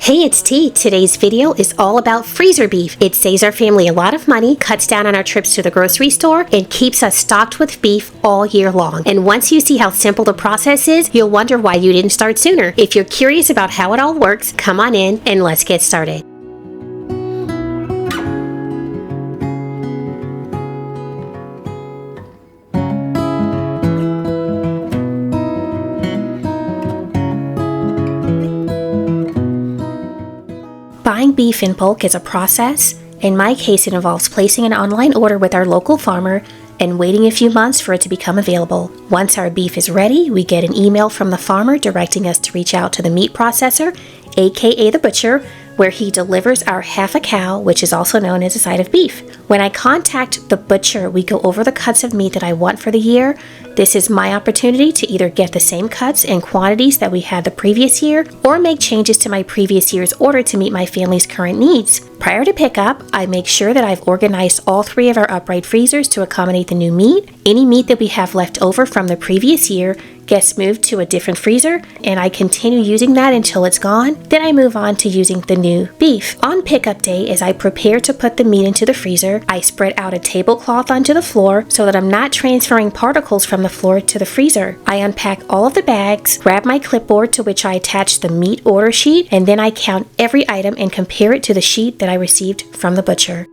Hey, it's T. Today's video is all about freezer beef. It saves our family a lot of money, cuts down on our trips to the grocery store, and keeps us stocked with beef all year long. And once you see how simple the process is, you'll wonder why you didn't start sooner. If you're curious about how it all works, come on in and let's get started. Buying beef in bulk is a process. In my case, it involves placing an online order with our local farmer and waiting a few months for it to become available. Once our beef is ready, we get an email from the farmer directing us to reach out to the meat processor, aka the butcher, where he delivers our half a cow, which is also known as a side of beef. When I contact the butcher, we go over the cuts of meat that I want for the year. This is my opportunity to either get the same cuts and quantities that we had the previous year or make changes to my previous year's order to meet my family's current needs. Prior to pickup, I make sure that I've organized all three of our upright freezers to accommodate the new meat. Any meat that we have left over from the previous year gets moved to a different freezer, and I continue using that until it's gone. Then I move on to using the new beef. On pickup day, as I prepare to put the meat into the freezer, I spread out a tablecloth onto the floor so that I'm not transferring particles from the floor to the freezer. I unpack all of the bags, grab my clipboard to which I attach the meat order sheet, and then I count every item and compare it to the sheet that I received from the butcher.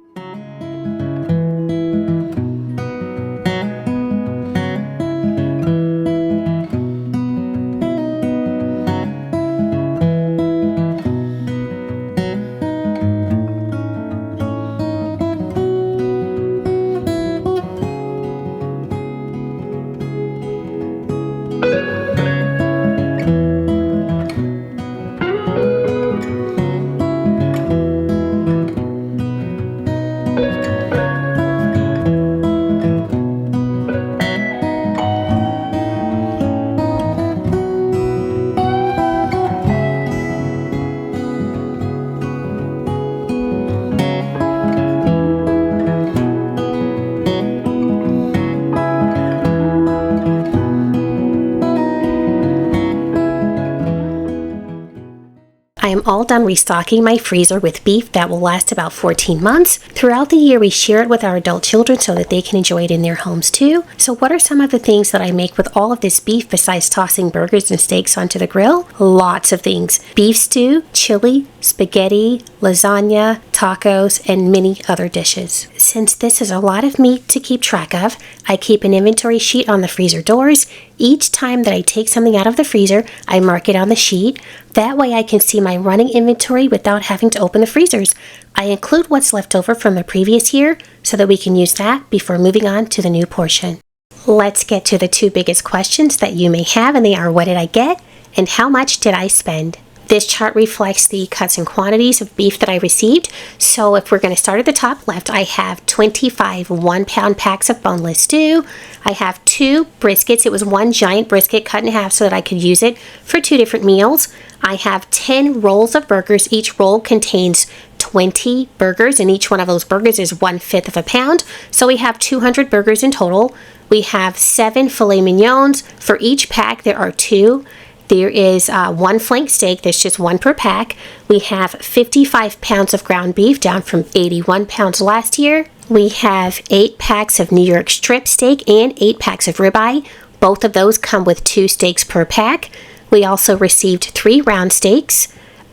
I am all done restocking my freezer with beef that will last about 14 months. Throughout the year, we share it with our adult children so that they can enjoy it in their homes too. So what are some of the things that I make with all of this beef besides tossing burgers and steaks onto the grill? Lots of things. Beef stew, chili, spaghetti, lasagna, tacos, and many other dishes. Since this is a lot of meat to keep track of, I keep an inventory sheet on the freezer doors. Each time that I take something out of the freezer, I mark it on the sheet. That way I can see my running inventory without having to open the freezers. I include what's left over from the previous year so that we can use that before moving on to the new portion. Let's get to the two biggest questions that you may have, and they are: what did I get and how much did I spend? This chart reflects the cuts and quantities of beef that I received. So if we're going to start at the top left, I have 25 1-pound packs of boneless stew. I have 2 briskets. It was one giant brisket cut in half so that I could use it for 2 different meals. I have 10 rolls of burgers. Each roll contains 20 burgers, and each one of those burgers is 1/5 of a pound. So we have 200 burgers in total. We have 7 filet mignons. For each pack, there are 2. There is 1 flank steak. There's just 1 per pack. We have 55 pounds of ground beef, down from 81 pounds last year. We have 8 packs of New York strip steak and 8 packs of ribeye. Both of those come with 2 steaks per pack. We also received 3 round steaks,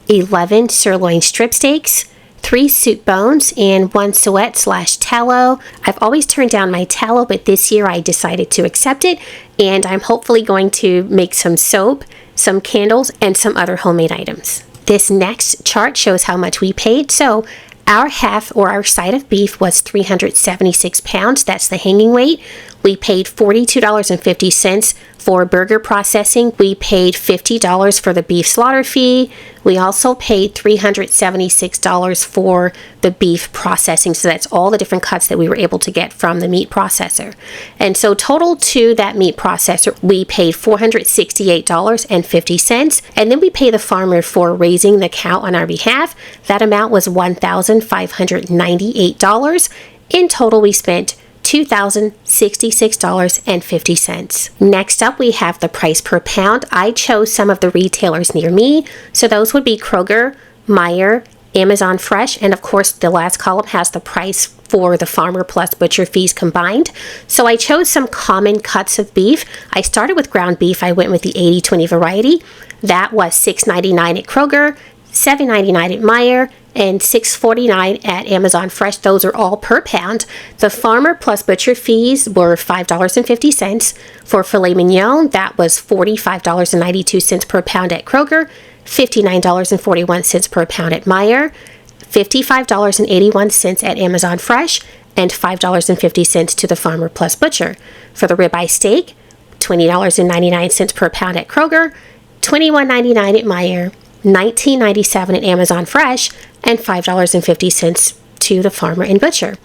11 sirloin strip steaks, 3 soup bones, and 1 suet/tallow. I've always turned down my tallow, but this year I decided to accept it, and I'm hopefully going to make some soap, some candles, and some other homemade items. This next chart shows how much we paid. So our half, or our side of beef, was 376 pounds. That's the hanging weight. We paid $42.50 for burger processing. We paid $50 for the beef slaughter fee. We also paid $376 for the beef processing. So that's all the different cuts that we were able to get from the meat processor. And so total to that meat processor, we paid $468.50. And then we pay the farmer for raising the cow on our behalf. That amount was $1,598. In total, we spent $2,066.50. Next up, we have the price per pound. I chose some of the retailers near me. So those would be Kroger, Meijer, Amazon Fresh, and of course the last column has the price for the farmer plus butcher fees combined. So I chose some common cuts of beef. I started with ground beef. I went with the 80/20 variety. That was $6.99 at Kroger, $7.99 at Meijer, and $6.49 at Amazon Fresh. Those are all per pound. The farmer plus butcher fees were $5.50. For filet mignon, that was $45.92 per pound at Kroger, $59.41 per pound at Meijer, $55.81 at Amazon Fresh, and $5.50 to the farmer plus butcher. For the ribeye steak, $20.99 per pound at Kroger, $21.99 at Meijer, $19.97 at Amazon Fresh, and $5.50 to the farmer and butcher.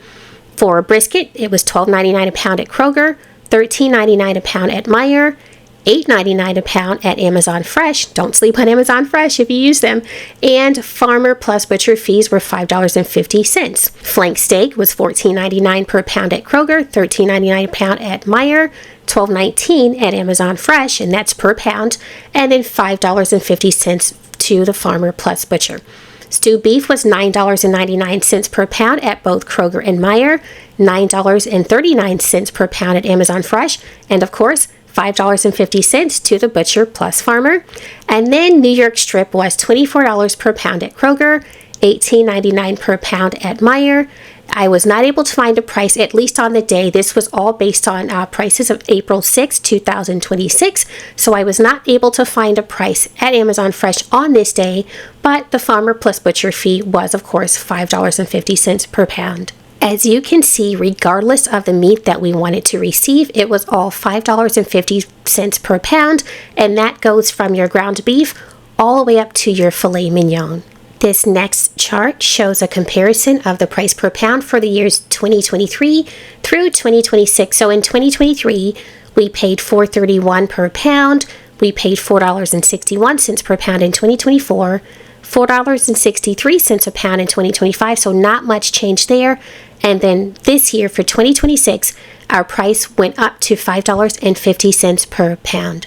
For brisket, it was $12.99 a pound at Kroger, $13.99 a pound at Meijer, $8.99 a pound at Amazon Fresh. Don't sleep on Amazon Fresh if you use them. And farmer plus butcher fees were $5.50. Flank steak was $14.99 per pound at Kroger, $13.99 a pound at Meijer, $12.19 at Amazon Fresh, and that's per pound, and then $5.50 to the farmer plus butcher. Stewed beef was $9.99 per pound at both Kroger and Meijer, $9.39 per pound at Amazon Fresh, and of course, $5.50 to the butcher plus farmer. And then New York strip was $24 per pound at Kroger, $18.99 per pound at Meijer. I was not able to find a price, at least on the day. This was all based on prices of April 6, 2026. So I was not able to find a price at Amazon Fresh on this day, but the farmer plus butcher fee was, of course, $5.50 per pound. As you can see, regardless of the meat that we wanted to receive, it was all $5.50 per pound, and that goes from your ground beef all the way up to your filet mignon. This next chart shows a comparison of the price per pound for the years 2023 through 2026. So in 2023, we paid $4.31 per pound. We paid $4.61 per pound in 2024, $4.63 a pound in 2025, so not much change there. And then this year for 2026, our price went up to $5.50 per pound.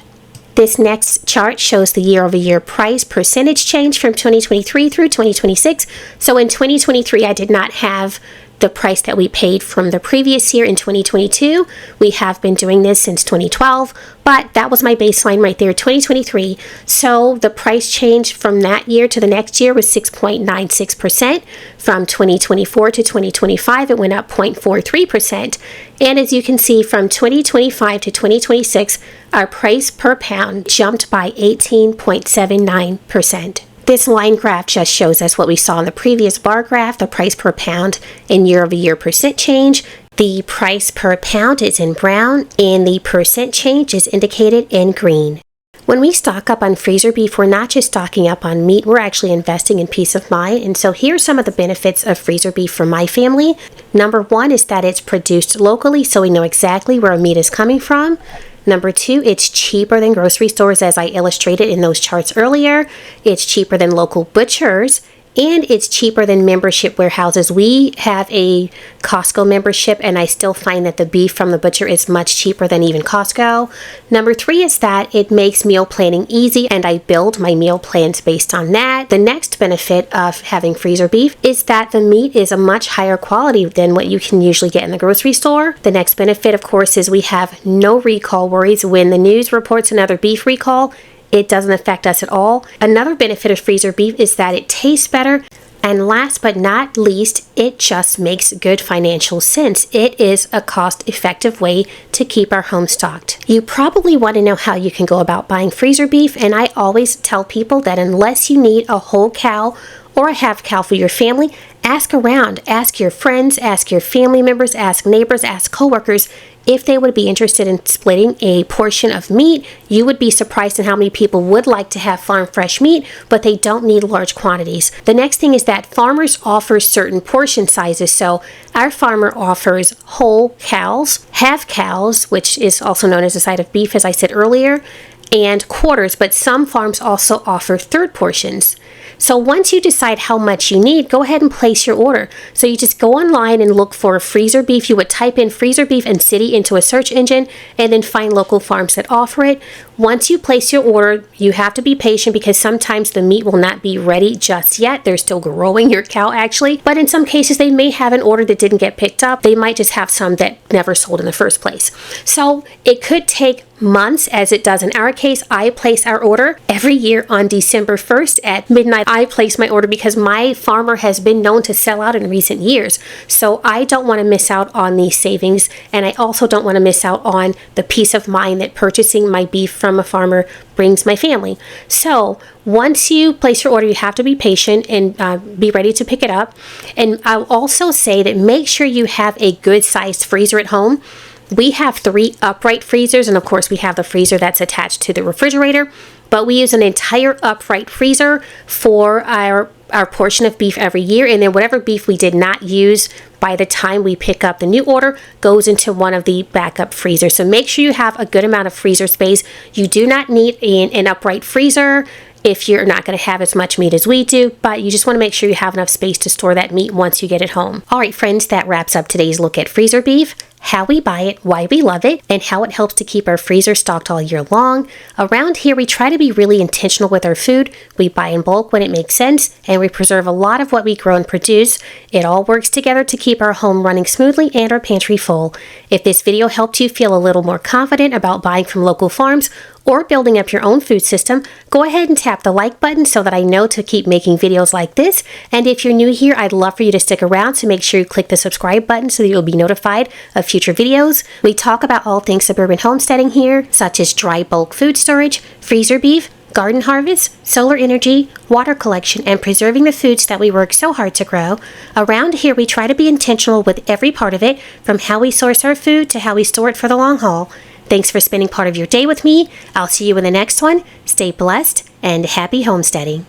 This next chart shows the year-over-year price percentage change from 2023 through 2026. So in 2023, I did not have the price that we paid from the previous year in 2022. We have been doing this since 2012, but that was my baseline right there, 2023. So the price change from that year to the next year was 6.96%. From 2024 to 2025, it went up 0.43%. And as you can see, from 2025 to 2026, our price per pound jumped by 18.79%. This line graph just shows us what we saw in the previous bar graph, the price per pound and year-over-year percent change. The price per pound is in brown and the percent change is indicated in green. When we stock up on freezer beef, we're not just stocking up on meat, we're actually investing in peace of mind. And so here's some of the benefits of freezer beef for my family. Number one is that it's produced locally, so we know exactly where our meat is coming from. Number two, it's cheaper than grocery stores, as I illustrated in those charts earlier. It's cheaper than local butchers, and it's cheaper than membership warehouses. We have a Costco membership, and I still find that the beef from the butcher is much cheaper than even Costco. Number three is that it makes meal planning easy, and I build my meal plans based on that. The next benefit of having freezer beef is that the meat is a much higher quality than what you can usually get in the grocery store. The next benefit, of course, is we have no recall worries. When the news reports another beef recall, it doesn't affect us at all. Another benefit of freezer beef is that it tastes better. And last but not least, it just makes good financial sense. It is a cost-effective way to keep our home stocked. You probably want to know how you can go about buying freezer beef, and I always tell people that unless you need a whole cow or a half cow for your family, ask around. Ask your friends, ask your family members, ask neighbors, ask coworkers if they would be interested in splitting a portion of meat. You would be surprised at how many people would like to have farm fresh meat, but they don't need large quantities. The next thing is that farmers offer certain portion sizes. So our farmer offers whole cows, half cows, which is also known as a side of beef, as I said earlier, and quarters, but some farms also offer third portions. So once you decide how much you need, go ahead and place your order. So you just go online and look for freezer beef. You would type in freezer beef and city into a search engine and then find local farms that offer it. Once you place your order, you have to be patient because sometimes the meat will not be ready just yet. They're still growing your cow actually, but in some cases they may have an order that didn't get picked up. They might just have some that never sold in the first place. So it could take months, as it does in our case. I place our order every year on December 1st at midnight. I place my order because my farmer has been known to sell out in recent years. So I don't want to miss out on these savings, and I also don't want to miss out on the peace of mind that purchasing my beef from a farmer brings my family. So once you place your order, you have to be patient and be ready to pick it up. And I'll also say that make sure you have a good sized freezer at home. We have 3 upright freezers, and of course we have the freezer that's attached to the refrigerator, but we use an entire upright freezer for our portion of beef every year, and then whatever beef we did not use by the time we pick up the new order goes into one of the backup freezers. So make sure you have a good amount of freezer space. You do not need an upright freezer if you're not going to have as much meat as we do, but you just want to make sure you have enough space to store that meat once you get it home. All right, friends, that wraps up today's look at freezer beef, how we buy it, why we love it, and how it helps to keep our freezer stocked all year long. Around here, we try to be really intentional with our food. We buy in bulk when it makes sense, and we preserve a lot of what we grow and produce. It all works together to keep our home running smoothly and our pantry full. If this video helped you feel a little more confident about buying from local farms or building up your own food system, go ahead and tap the like button so that I know to keep making videos like this. And if you're new here, I'd love for you to stick around, so make sure you click the subscribe button so that you'll be notified of future videos. We talk about all things suburban homesteading here, such as dry bulk food storage, freezer beef, garden harvest, solar energy, water collection, and preserving the foods that we work so hard to grow. Around here, we try to be intentional with every part of it, from how we source our food to how we store it for the long haul. Thanks for spending part of your day with me. I'll see you in the next one. Stay blessed and happy homesteading.